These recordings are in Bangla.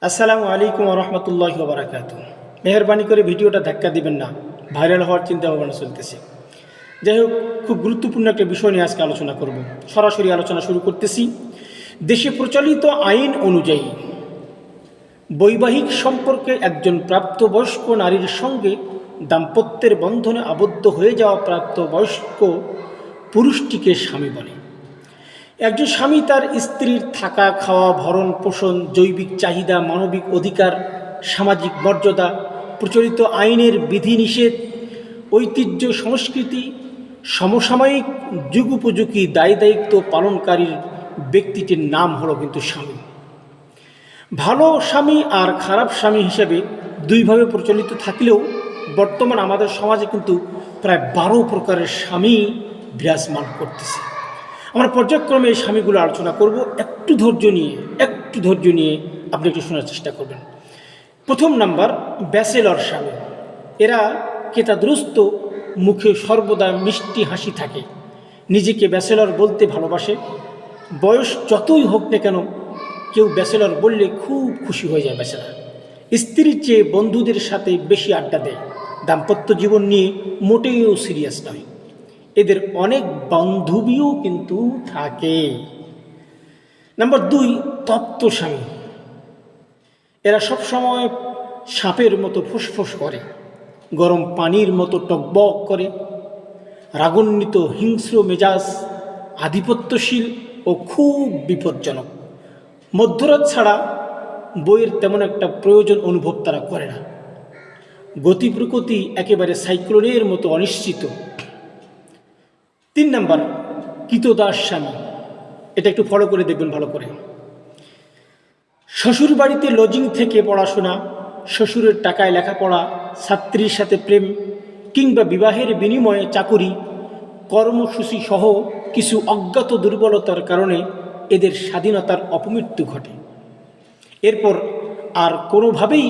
আসসালামু আলাইকুম রহমতুল্লাহি ওয়া বারাকাতুহু। মেহরবানি করে ভিডিওটা ধাক্কা দিবেন না, ভাইরাল হওয়ার চিন্তা ভাবনা চলতেছে। যাই হোক, খুব গুরুত্বপূর্ণ একটা বিষয় নিয়ে আজকে আলোচনা করব। সরাসরি আলোচনা শুরু করতেছি। দেশে প্রচলিত আইন অনুযায়ী বৈবাহিক সম্পর্কে একজন প্রাপ্তবয়স্ক নারীর সঙ্গে দাম্পত্যের বন্ধনে আবদ্ধ হয়ে যাওয়া প্রাপ্তবয়স্ক পুরুষটিকে স্বামী বলে। একজন স্বামী তার স্ত্রীর থাকা, খাওয়া, ভরণ পোষণ, জৈবিক চাহিদা, মানবিক অধিকার, সামাজিক মর্যাদা, প্রচলিত আইনের বিধিনিষেধ, ঐতিহ্য, সংস্কৃতি, সমসাময়িক যুগোপযোগী দায় দায়িত্ব পালনকারীর ব্যক্তিটির নাম হলো কিন্তু স্বামী। ভালো স্বামী আর খারাপ স্বামী হিসেবে দুইভাবে প্রচলিত থাকলেও বর্তমান আমাদের সমাজে কিন্তু প্রায় 12 প্রকারের স্বামী বিরাজমান করতেছে। আমরা পর্যায়ক্রমে এই স্বামীগুলো আলোচনা করব। একটু ধৈর্য নিয়ে আপনি একটু শোনার চেষ্টা করবেন। প্রথম নাম্বার, ব্যাচেলর স্বামী। এরা কেতাদুরস্ত, মুখে সর্বদা মিষ্টি হাসি থাকে, নিজেকে ব্যাচেলর বলতে ভালোবাসে। বয়স যতই হোক না কেন, কেউ ব্যাচেলর বললে খুব খুশি হয়ে যায় ব্যাচেলর। স্ত্রীর চেয়ে বন্ধুদের সাথে বেশি আড্ডা দেয়, দাম্পত্য জীবন নিয়ে মোটেও সিরিয়াস নয়। এদের অনেক বান্ধবীও কিন্তু থাকে। নাম্বার 2, তপ্ত স্বামী। এরা সবসময় সাপের মতো ফুসফুস করে, গরম পানির মতো টকবক করে, রাগান্বিত, হিংস্র মেজাজ, আধিপত্যশীল ও খুব বিপজ্জনক। মধ্যরাত ছাড়া বইয়ের তেমন একটা প্রয়োজন অনুভব তারা করে না। গতি প্রকৃতি একেবারে সাইক্লোনের মতো অনিশ্চিত। 3 নাম্বার, কৃতদাস স্বামী। এটা একটু ফলো করে দেখবেন ভালো করে। শ্বশুর বাড়িতে লজিং থেকে পড়াশোনা, শ্বশুরের টাকায় লেখাপড়া, ছাত্রীর সাথে প্রেম কিংবা বিবাহের বিনিময়ে চাকুরি, কর্মসূচি সহ কিছু অজ্ঞাত দুর্বলতার কারণে এদের স্বাধীনতার অপমৃত্যু ঘটে। এরপর আর কোনোভাবেই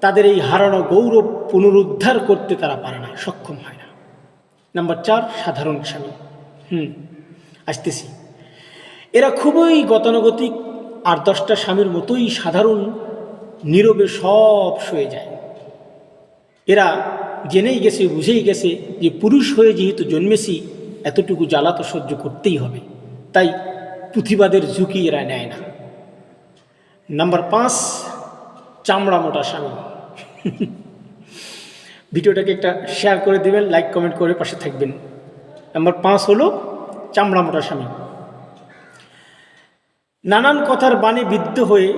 তাদের এই হারানো গৌরব পুনরুদ্ধার করতে তারা পারে না, সক্ষম হয় না। নাম্বার 4, সাধারণ স্বামী। আসতেছি। এরা খুবই গতানুগতিক, আর 10টা স্বামীর মতোই সাধারণ, নীরবে সব সয়ে যায়। এরা জেনেই গেছে, বুঝেই গেছে যে পুরুষ হয়ে যেহেতু জন্মেছি, এতটুকু জ্বালা তো সহ্য করতেই হবে, তাই প্রতিবাদের ঝুঁকি এরা নেয় না। নাম্বার 5, চামড়া মোটা স্বামী। ভিডিওটাকে একটা শেয়ার করে দিবেন, লাইক কমেন্ট করে পাশে থাকবেন। নাম্বার 5 হলো চামড়া মোটা স্বামী। নানান কথার বাণে বিদ্ধ হয়ে